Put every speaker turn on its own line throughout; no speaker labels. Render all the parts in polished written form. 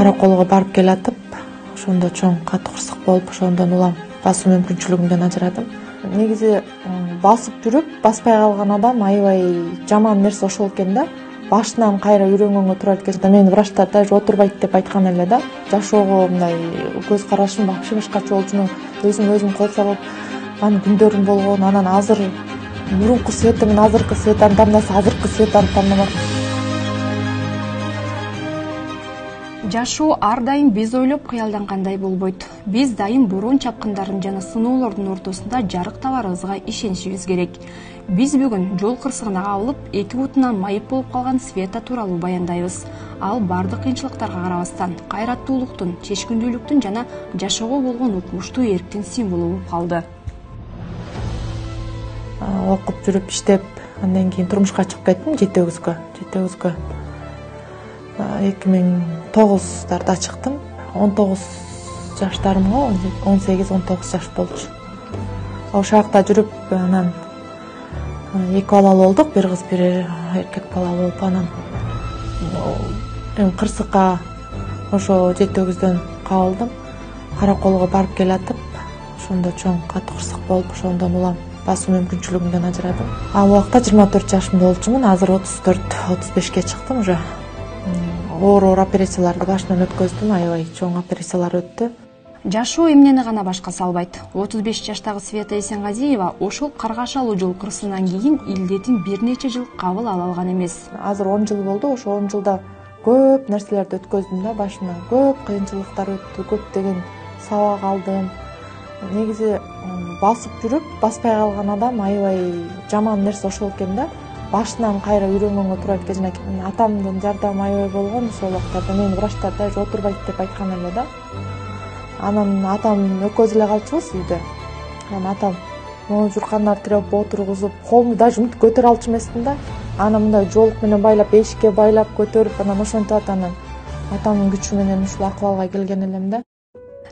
Караколго барып келатып, ошондо чоң катуу кырсык болуп, ошондон улам басуу мүмкүнчүлүгүмдөн ажырадым. Негизи басып жүрүп, баспай калган адам аябай жаман нерсе ошол экен да. Башынан кайра үйрөнгөнгө туура келет. Мен врачтар даже отурбайт деп айткан эле да. Жашоого мындай көз карашым вообще башкача болчу. Өзүм кол салып, анын күндөрүм болгон, анан азыр мурунку Света менен азыркы Светаны тандаса, азыркы Светаны тандамак.
Жашоо ар дайым биз ойлоп кыялдангандай болбойт. Биз дайым борон чапкындарын жана сыноолордун ортосунда жарык табарыбызга ишенишибиз керек. Биз бүгүн жол кырсыгына кабылып, эки бутунан майып болуп калган Света тууралуу баяндайбыз. Ал бардык кыйынчылыктарга карабастан кайраттуулуктун, чечкиндүүлүктүн жана жашоого болгон укмуштуу эрктин символу болуп калды.
Окуп жүрүп иштеп, андан кийин турмушка чыгып кеттим жети өгүзгө. 2009 чыктым. 19 жаштарымга, 18-19 жаш болчу. Ошол жакта жүрүп, анан эки балалуу болдук, бир кыз, бир эркек балалуу болуп, анан кырсыкка ошо жети өгүздөн кабылдым. Караколго барып келатып, ошондо чоң катуу кырсык болуп, ошондон улам басуу мүмкүнчүлүгүмдөн ажырадым. Ал убакта 24 жашымда болчумун, азыр 34-35ке чыктым уже. Оор операцияларды башынан өткөздүм, аябай чоң операциялар өттү.
Жашоо эмнени гана башка салбайт. 35 жаштагы Света Эсенгазиева ошол каргашалуу жол кырсыгынан кийин илдетин бир нече жыл кабыл ала алган эмес.
Азыр 10 жыл болду, ошо 10 жылда көп нерселерди өткөздүм да, башынан көп кыйынчылыктар өттү, көптөгөн сабак алдым. Негизи басып жүрүп, баспай калган адам аябай жаман нерсе ошол экен да. Башынан кайра үйрөнгөнгө туура келет. Атамдын жардамы аябай болгон ошол убактарда. Мен врачтар даже отурбайт деп айткан эле да. Анан атам экөөбүз эле калчубуз үйдө. Анан атам могу журкандар тиреп отургузуп, колумду даже мынтип көтөрө алчу эмесмин да. Анан мындай жолук менен байлап, эшикке байлап көтөрүп, анан ошентип анан атамдын күчү менен ушул акыбалга келген элем да.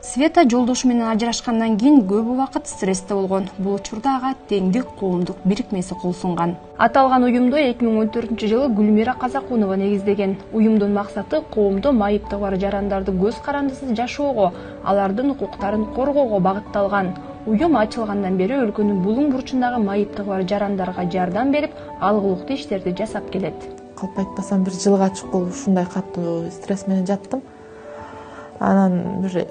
Света жолдошу менен ажырашкандан кийин көп убакыт стрессте болгон. Бул учурда ага Теңдик коомдук бирикмеси кол сунган. Аталган уюмду 2014-жылы Гүлмира Казакунова негиздеген. Уюмдун максаты коомдо майыптыгы бар жарандарды көз карандысыз жашоого, алардын укуктарын коргоого багытталган. Уюм ачылгандан бери өлкөнүн булуң бурчундагы майыптыгы бар жарандарга жардам берип, алгылыктуу иштерди жасап келет.
Калп айтпасам, бир жылга чукул ушундай катуу стресс менен жаттым. Анан бир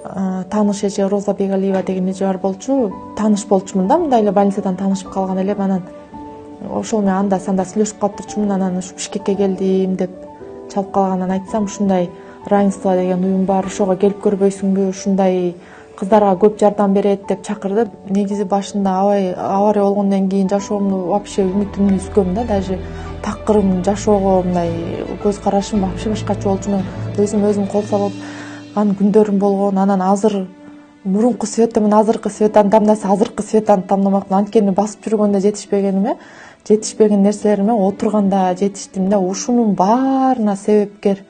тааныш эже Роза Бегалиева деген эже бар болчу. Тааныш болчумун да, мындай эле больницадан таанышып калган элем. Анан ошол менен анда санда сүйлөшүп калып турчумун. Анан ушу Бишкекке келдим деп чалып калгандан айтсам, ушундай равенство деген уюм бар, ошого келип көрбөйсүңбү, ушундай кыздарга көп жардам берет деп чакырды. Негизи башында авария болгондон кийин жашоомду вообще үмүтүмдү үзгөм да, даже такырым жашоого мындай көз карашым вообще башкача болчу. Өзүм кол салып, анын күндөрүм болгон, анан азыр мурунку Света менен азыркы Светаны тандаса, азыркы Светаны тандамакмын. Анткени басып жүргөндө жетишпеген нерселериме отурганда жетиштим да. Ушунун баарына себепкер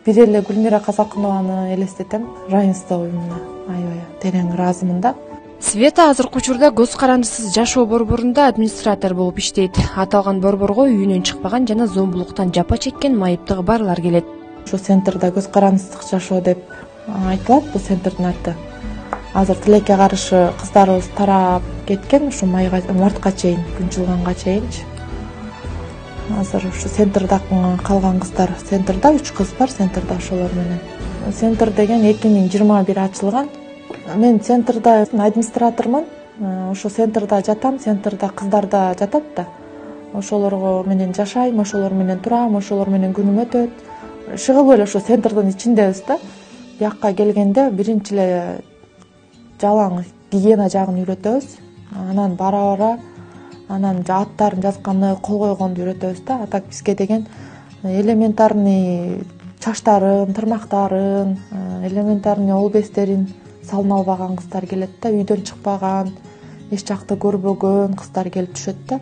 бир эле Гүлмира Казакунованы элестетем, равенство уюмуна аябай терең ыраазымын да.
Света азыркы учурда көз карандысыз жашоо борборунда администратор болуп иштейт. Аталган борборго үйүнөн чыкпаган жана зомбулуктан жапа чеккен майыптыгы барлар келет.
Ошо центрда көз карандысыздык жашоо деп айтылат, бул центрдин аты. Азыр тилекке каршы кыздарыбыз тарап кеткен, ушу мартка чейин, күн жылганга чейинчи. Азыр ушу центрда калган кыздар, центрда 3 кыз бар, центрда ошолор менен. Центр деген 2021 ачылган. Мен центрда администратормун. Ошо центрда жатам, центрда кыздар да жатат да. Ошолорго менен жашайм, ошолор менен турам, ошолор менен күнүм өтөт. Чыгып эле ошо центрдин ичиндебиз да. Бияққа келгенде биринчи эле жалаң гигиена жагын үйрөтөбүз. Анан бара анан аттарын жазганды, кол койгонду үйрөтөбүз да. А так бизге деген элементарный чачтарын, тырмактарын, элементарный ол бестерин салына албаган кыздар келет да. Үйдөн чыкпаган, эч жакты көрбөгөн кыздар келип түшөт да.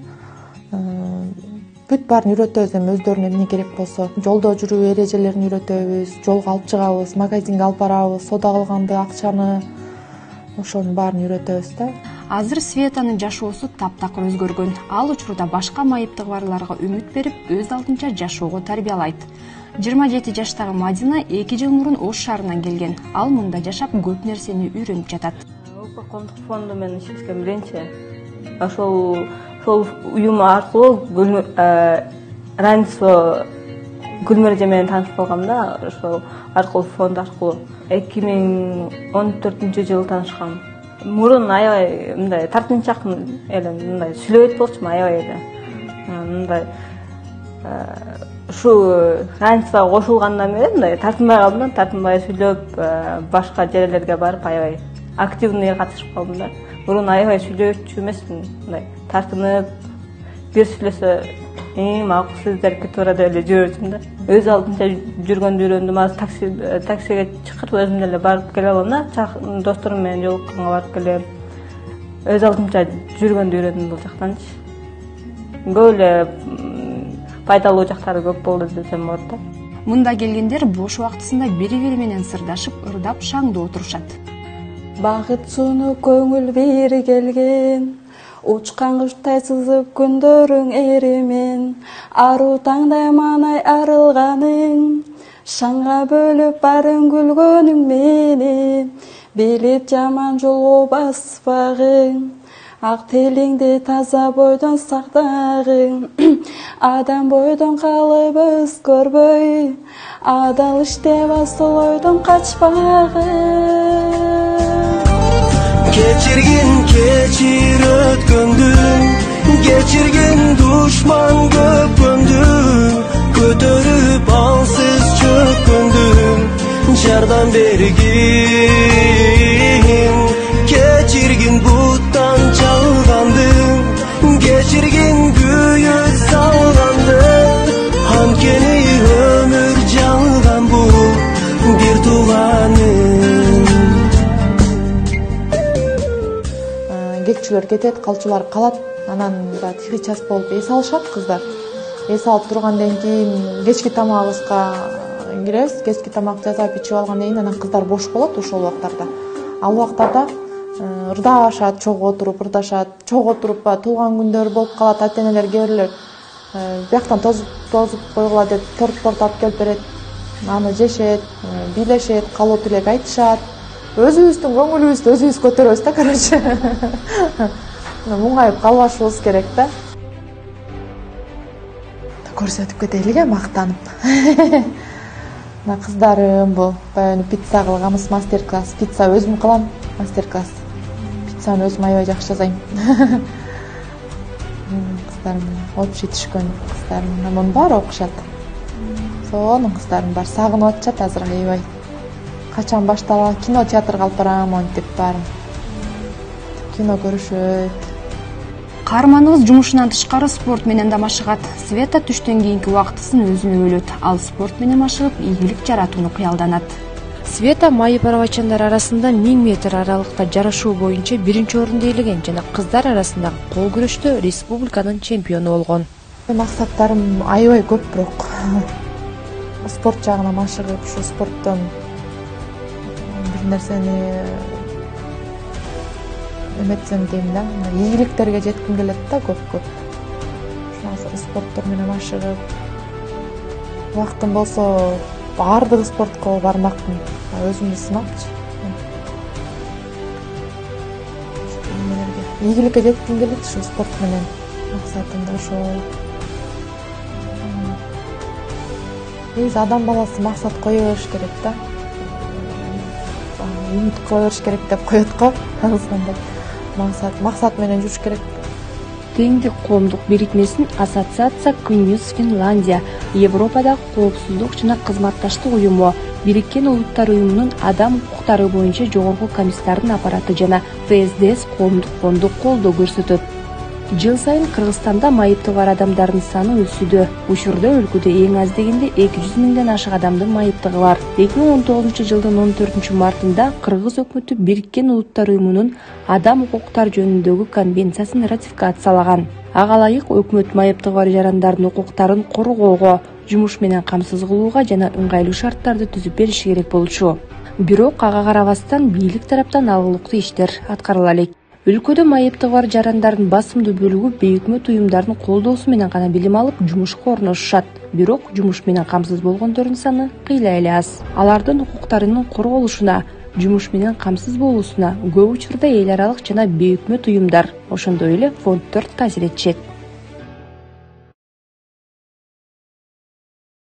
Бүт баарын үйрөтөбүз, эми өздөрүнө эмне керек болсо. Жолдо жүрүү эрежелерин үйрөтөбүз, жолго алып чыгабыз, магазинге алып барабыз, соода кылганды, акчаны, ошонун баарын үйрөтөбүз да.
Азыр Светанын жашоосу таптакыр өзгөргөн. Ал учурда башка майыптыгы барларга үмүт берип, өз алдынча жашоого тарбиялайт. 27 жаштагы Мадина 2 жыл мурун Ош шаарынан келген. Ал мында жашап көп нерсени үйрөнүп жатат.
Улуттук коомдук фонду менен иштешкен биринчи. Ошол уюм аркылуу равенство Гүлмүрөжө менен таанышып калгам да, ошол аркылуу фонд аркылуу 2014-жылы таанышкам. Мурун аябай мындай тартынчак эле мындай сүйлөбөйт болчумун аябай эле. Мындай ушу равенствого кошулгандан бери мындай тартынбай калдым, тартынбай сүйлөп, башка жерлерге барып аябай активный катышып калдым да. Мурун аябай сүйлөөчү эмесмин, мындай тартынып бир сүйлөсө макул сөздөргө туура деп эле жүрчүмүн да. Өз алдынча жүргөндү үйрөндүм. Азыр таксиге чыгып өзүм деле барып келе алам да. Досторум менен жолукканга барып келем. Өз алдынча жүргөндү үйрөндүм бул жактанчы. Көп эле пайдалуу жактары көп болду десем болот да.
Мында келгендер бош убактысында бири-бири менен сырдашып, ырдап, шаңдуу отурушат.
Багыт сууну көңүл бери келген, учкан куштай сызып күндөрүң эримен, аруу таңдай маанай арылганың, шаңга бөлүп барын күлгөнүң мени, билип жаман жолго баспагың, ак телиңди таза бойдон сактагың, адам бойдон калып өзгөрбөй, адал иштеп асыл ойдон качпагың.
Keçir ötkөndүң, geçirgin duşman köpkөndүң, көтөрүp алсыз çökkөndүң, жардам бергин. Keçirgin буттан чалгандың, geçirgin күйүп салгандың, анткени өмүр жалган бул бир тууганың.
Кекчилер кетет, калчулар калат. Анан тихий час болуп эс алышат кыздар. Эс алып тургандан кийин кечки тамагыбызга киребиз. Кечки тамак жасап ичип алгандан кийин анан кыздар бош болот ошол убактарда. Ал убактарда ырдашат, чогуу отуруп ырдашат. Чогуу отуруп туулган күндөр болуп калат. Ата-энелер кээ бирлер бияктан тозуп койгула деп торт алып келип берет. Аны жешет, бийлешет, калоо тилек айтышат. Өзүбүздүн көңүлүбүздү өзүбүз көтөрөбүз да, короче. Муңайып калбашыбыз керек да. Көрсөтүп кетелиге мактанып. Мына кыздарым бул баягы пицца кылганбыз, мастер-класс. Пицца өзүм кылам, мастер-класс. Пиццаны өзүм аябай жакшы жасайм. Кыздарым общий түшкөн кыздарым, мунун баары окушат. Сонун кыздарым бар, сагынып атышат азыр аябай. Качан башталат, кино театрга алып барам, монтип баарын. Кино көрүшөт.
Каарманыбыз жумушунан тышкары спорт менен да машыгат. Света түштөн кийинки убактысын өзүнө бөлөт. Ал спорт менен машыгып, ийгилик жаратууну кыялданат. Света майып арабачандар арасында 1000 метр аралыкта жарышуу боюнча биринчи орунду ээлеген жана кыздар арасындагы кол күрөштө республиканын чемпиону болгон.
Максаттарым аябай көп, бирок спорт жагына машыгып, ушу спорттон бир нерсени эметсем дейм да, ийгиликтерге жетким келет да көп. Ошо спорттор менен машыгып, убактым болсо баардык спортко бармакмын, өзүмдү сынапчы. Ийгиликке жетким келет ушу спорт менен, максатым да ошол. Негизи адам баласы максат кое бериш керек да. Үмүт кое бериш керек деп коет го. Андай максат менен жүрүш керек.
Теңдик коомдук бирикмесин Ассоциация Күнүс Финляндия, Европадагы коопсуздук жана кызматташтык уюму, Бириккен Улуттар уюмунун адам укуктары боюнча жогорку комиссарынын аппараты жана ФСДС коомдук фонду колдоо көрсөтөт. Жыл сайын Кыргызстанда майыптыгы бар адамдардын саны өсүүдө. Учурда өлкөдө эң аз дегенде 200 миңден ашык адамдын майыптыгы бар. 2019-жылдын 14-мартында Кыргыз өкмөтү Бириккен Улуттар уюмунун адам укуктары жөнүндөгү конвенциясын ратификациялаган. Ага ылайык өкмөт майыптыгы бар жарандардын укуктарын коргоого, жумуш менен камсыз кылууга жана ыңгайлуу шарттарды түзүп бериши керек болчу. Бирок ага карабастан бийлик тараптан алгылыктуу иштер аткарыла элек. Өлкөдө майыптыгы бар жарандардын басымдуу бөлүгү бейөкмөт уюмдардын колдоосу менен гана билим алып жумушка орношушат. Бирок жумуш менен камсыз болгондордун саны кыйла эле аз. Алардын укуктарынын корголушуна, жумуш менен камсыз болуусуна көп учурда эл аралык жана бейөкмөт уюмдар, ошондой эле фонддор таасир этишет.